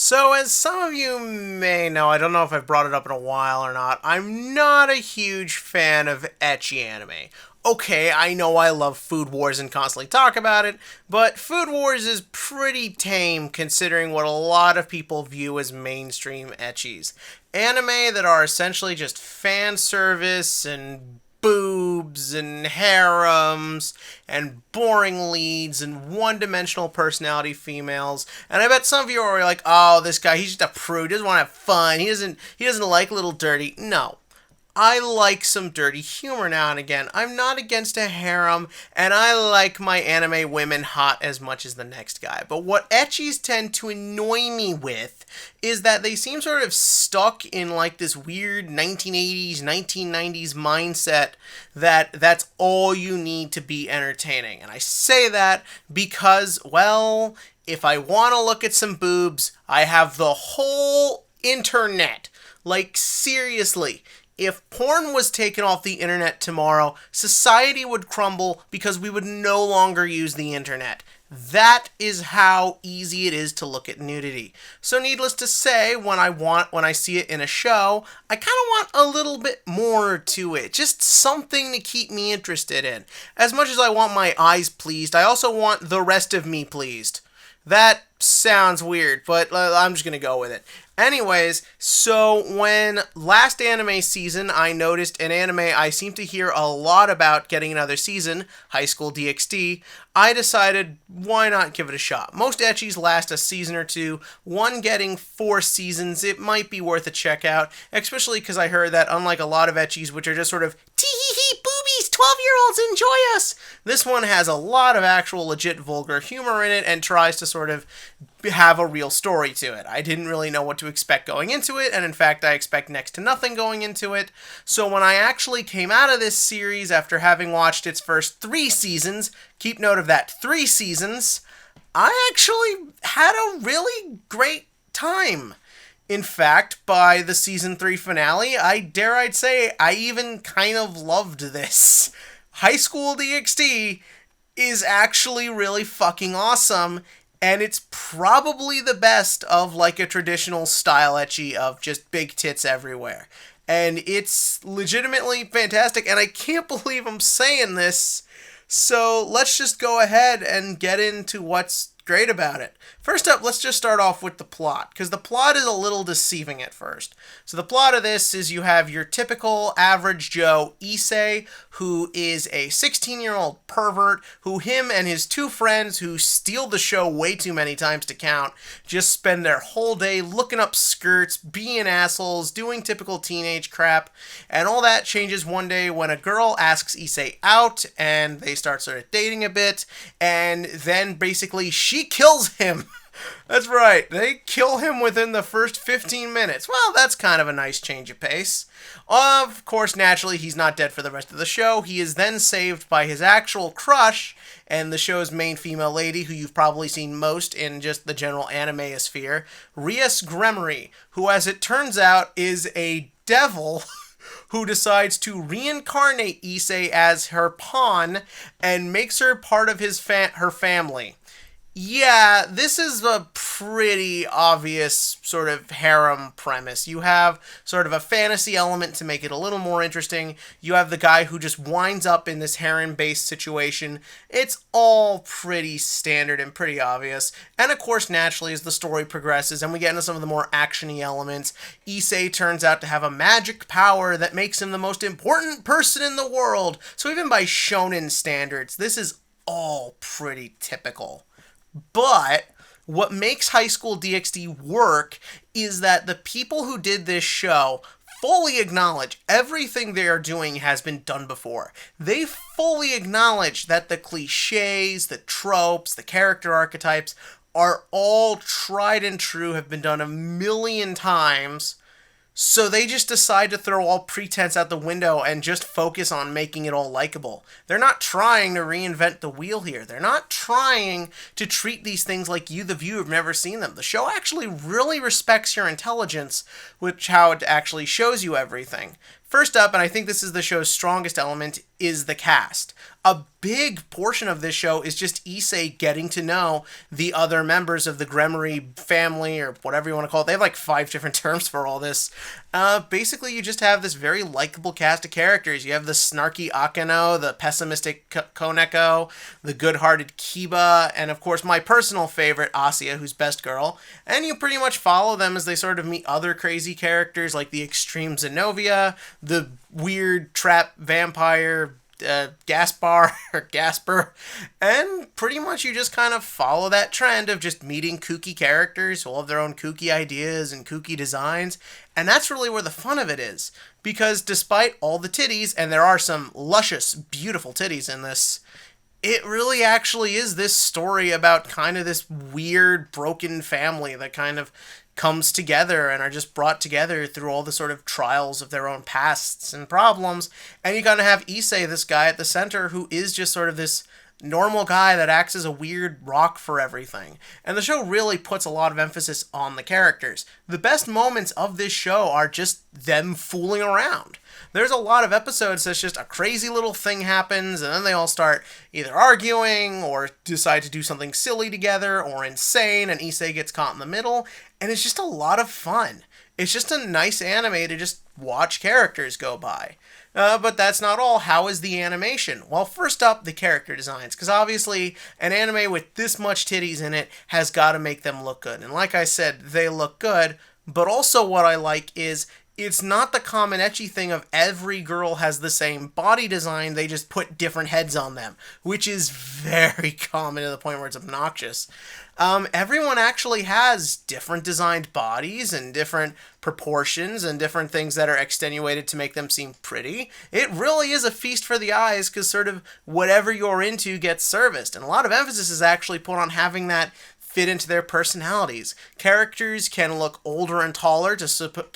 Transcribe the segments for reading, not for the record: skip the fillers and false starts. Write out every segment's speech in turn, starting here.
So, as some of you may know, I don't know if I've brought it up in a while or not, I'm not a huge fan of ecchi anime. Okay, I know I love Food Wars and constantly talk about it, but Food Wars is pretty tame considering what a lot of people view as mainstream ecchis. Anime that are essentially just fan service and boobs and harems and boring leads and one-dimensional personality females. And I bet some of you are like, "Oh, this guy, he's just a prude. He doesn't want to have fun. He doesn't like little dirty." No. I like some dirty humor now and again. I'm not against a harem, and I like my anime women hot as much as the next guy. But what ecchis tend to annoy me with is that they seem sort of stuck in like this weird 1980s, 1990s mindset that that's all you need to be entertaining. And I say that because, well, if I want to look at some boobs, I have the whole internet. Like, seriously. If porn was taken off the internet tomorrow, society would crumble because we would no longer use the internet. That is how easy it is to look at nudity. So needless to say, when I see it in a show, I kind of want a little bit more to it. Just something to keep me interested in. As much as I want my eyes pleased, I also want the rest of me pleased. That sounds weird, but I'm just going to go with it. Anyways, so when last anime season I noticed an anime I seem to hear a lot about getting another season, Highschool DXD, I decided why not give it a shot. Most ecchis last a season or two, one getting 4 seasons, it might be worth a check out, especially because I heard that unlike a lot of ecchis which are just sort of tee-hee-hee boobies, 12-year-olds enjoy us, this one has a lot of actual legit vulgar humor in it and tries to sort of have a real story to it. I didn't really know what to expect going into it, and in fact I expect next to nothing going into it. So when I actually came out of this series after having watched its first 3 seasons, keep note of that, 3 seasons, I actually had a really great time. In fact, by the season 3 finale, I'd say I even kind of loved this. Highschool DXD is actually really fucking awesome, and it's probably the best of like a traditional style ecchi of just big tits everywhere. And it's legitimately fantastic, and I can't believe I'm saying this. So let's just go ahead and get into what's great about it. First up, let's just start off with the plot, because the plot is a little deceiving at first. So the plot of this is you have your typical average Joe Issei, who is a 16-year-old pervert, who him and his 2 friends, who steal the show way too many times to count, just spend their whole day looking up skirts, being assholes, doing typical teenage crap, and all that changes one day when a girl asks Issei out, and they start sort of dating a bit, and then basically she kills him. That's right, they kill him within the first 15 minutes. Well, that's kind of a nice change of pace. Of course, naturally, he's not dead for the rest of the show. He is then saved by his actual crush and the show's main female lady, who you've probably seen most in just the general animeosphere, Rias Gremory, who, as it turns out, is a devil who decides to reincarnate Issei as her pawn and makes her part of her family. Yeah, this is a pretty obvious sort of harem premise. You have sort of a fantasy element to make it a little more interesting. You have the guy who just winds up in this harem-based situation. It's all pretty standard and pretty obvious. And of course, naturally, as the story progresses and we get into some of the more action-y elements, Issei turns out to have a magic power that makes him the most important person in the world. So even by shonen standards, this is all pretty typical. But what makes Highschool DxD work is that the people who did this show fully acknowledge everything they are doing has been done before. They fully acknowledge that the cliches, the tropes, the character archetypes are all tried and true, have been done a million times. So they just decide to throw all pretense out the window and just focus on making it all likable. They're not trying to reinvent the wheel here. They're not trying to treat these things like you, the viewer, have never seen them. The show actually really respects your intelligence, which how it actually shows you everything. First up, and I think this is the show's strongest element, is the cast. A big portion of this show is just Issei getting to know the other members of the Gremory family, or whatever you want to call it. They have like 5 different terms for all this. Basically, you just have this very likable cast of characters. You have the snarky Akeno, the pessimistic Koneko, the good-hearted Kiba, and of course my personal favorite, Asya, who's best girl. And you pretty much follow them as they sort of meet other crazy characters like the extreme Zenobia, the weird trap vampire Gaspar or Gasper, and pretty much you just kind of follow that trend of just meeting kooky characters who all have their own kooky ideas and kooky designs, and that's really where the fun of it is, because despite all the titties, and there are some luscious, beautiful titties in this, it really actually is this story about kind of this weird, broken family that kind of comes together and are just brought together through all the sort of trials of their own pasts and problems. And you kind of have Issei, this guy at the center, who is just sort of this normal guy that acts as a weird rock for everything. And the show really puts a lot of emphasis on the characters. The best moments of this show are just them fooling around. There's a lot of episodes that's just a crazy little thing happens, and then they all start either arguing or decide to do something silly together or insane, and Issei gets caught in the middle, and it's just a lot of fun. It's just a nice anime to just watch characters go by. But that's not all. How is the animation? Well, first up, the character designs, because obviously an anime with this much titties in it has got to make them look good. And like I said, they look good, but also what I like is it's not the common ecchi thing of every girl has the same body design, they just put different heads on them, which is very common to the point where it's obnoxious. Everyone actually has different designed bodies and different proportions and different things that are extenuated to make them seem pretty. It really is a feast for the eyes, because sort of whatever you're into gets serviced, and a lot of emphasis is actually put on having that fit into their personalities. Characters can look older and taller to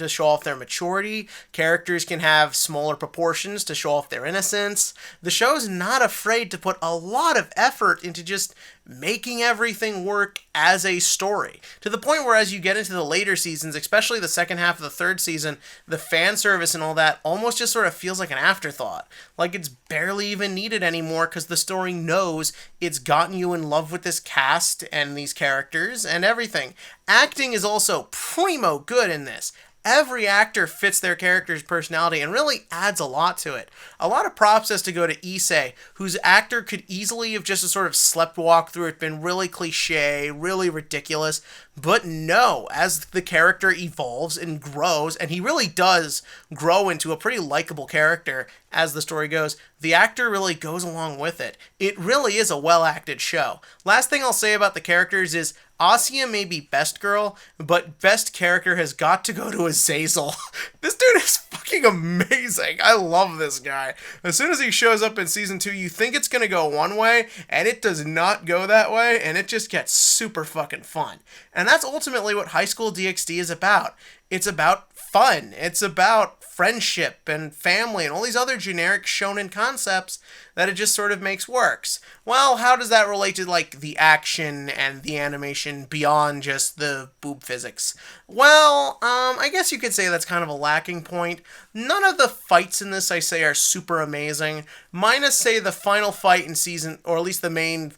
show off their maturity. Characters can have smaller proportions to show off their innocence. The show's not afraid to put a lot of effort into just making everything work as a story. To the point where as you get into the later seasons, especially the second half of the third season, the fan service and all that almost just sort of feels like an afterthought. Like it's barely even needed anymore because the story knows it's gotten you in love with this cast and these characters and everything. Acting is also primo good in this. Every actor fits their character's personality and really adds a lot to it. A lot of props has to go to Issei, whose actor could easily have just sort of sleptwalked through it, been really cliche, really ridiculous. But no, as the character evolves and grows, and he really does grow into a pretty likable character as the story goes, the actor really goes along with it. It really is a well-acted show. Last thing I'll say about the characters is Asya may be best girl, but best character has got to go to Azazel. This dude is fucking amazing. I love this guy. As soon as he shows up in season 2, you think it's gonna go one way, and it does not go that way, and it just gets super fucking fun. And that's ultimately what Highschool DXD is about. It's about fun. It's about friendship and family and all these other generic shonen concepts that it just sort of makes works. Well, how does that relate to like the action and the animation beyond just the boob physics? Well, I guess you could say that's kind of a lacking point. None of the fights in this, I say, are super amazing. Minus, say, the final fight in season, or at least the main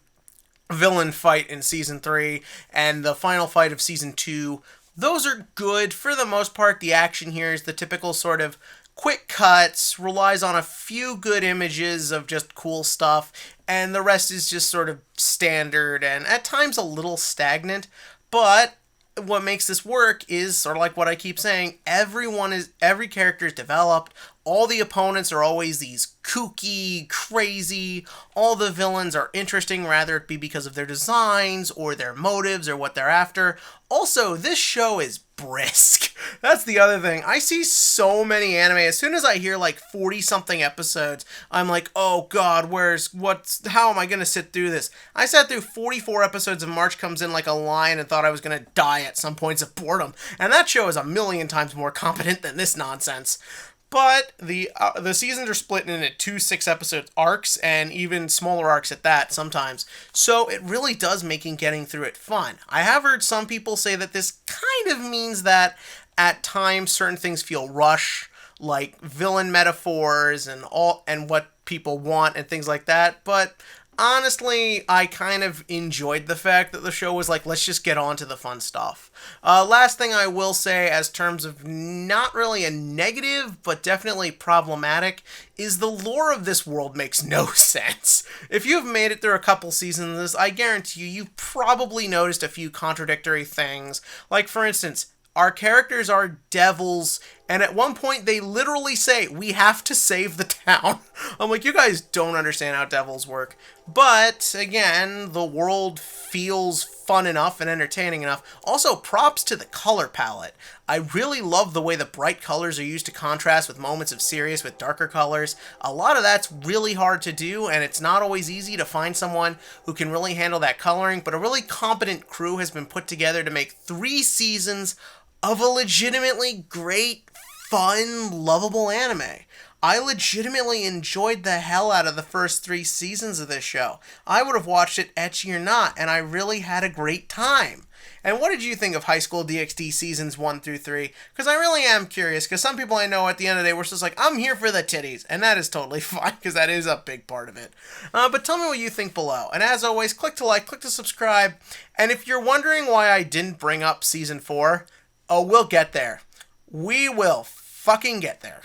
villain fight in season 3 and the final fight of season 2. Those are good. For the most part, the action here is the typical sort of quick cuts, relies on a few good images of just cool stuff, and the rest is just sort of standard and at times a little stagnant. But what makes this work is sort of like what I keep saying, every character is developed, all the opponents are always these kooky, crazy, all the villains are interesting, rather it be because of their designs or their motives or what they're after. Also, this show is brisk. That's the other thing. I see so many anime. As soon as I hear like 40-something episodes, I'm like, oh god, how am I gonna sit through this? I sat through 44 episodes of March Comes In Like a Lion and thought I was gonna die at some points of boredom. And that show is a million times more competent than this nonsense. But the seasons are split into 2 6-episode arcs, and even smaller arcs at that sometimes. So it really does make getting through it fun. I have heard some people say that this kind of means that at times certain things feel rushed. like villain metaphors and what people want and things like that, but honestly, I kind of enjoyed the fact that the show was like, let's just get on to the fun stuff. Last thing I will say, as terms of not really a negative, but definitely problematic, is the lore of this world makes no sense. If you've made it through a couple seasons of this, I guarantee you've probably noticed a few contradictory things. Like, for instance, our characters are devils, and at one point they literally say, we have to save the town. I'm like, you guys don't understand how devils work. But, again, the world feels fun enough and entertaining enough. Also, props to the color palette. I really love the way the bright colors are used to contrast with moments of serious with darker colors. A lot of that's really hard to do, and it's not always easy to find someone who can really handle that coloring, but a really competent crew has been put together to make 3 seasons of a legitimately great, fun, lovable anime. I legitimately enjoyed the hell out of the first 3 seasons of this show. I would have watched it ecchi or not, and I really had a great time. And what did you think of High School DXD seasons 1 through 3? Because I really am curious, because some people I know at the end of the day were just like, I'm here for the titties, and that is totally fine, because that is a big part of it. But tell me what you think below. And as always, click to like, click to subscribe, and if you're wondering why I didn't bring up Season 4, oh, we'll get there. We will fucking get there.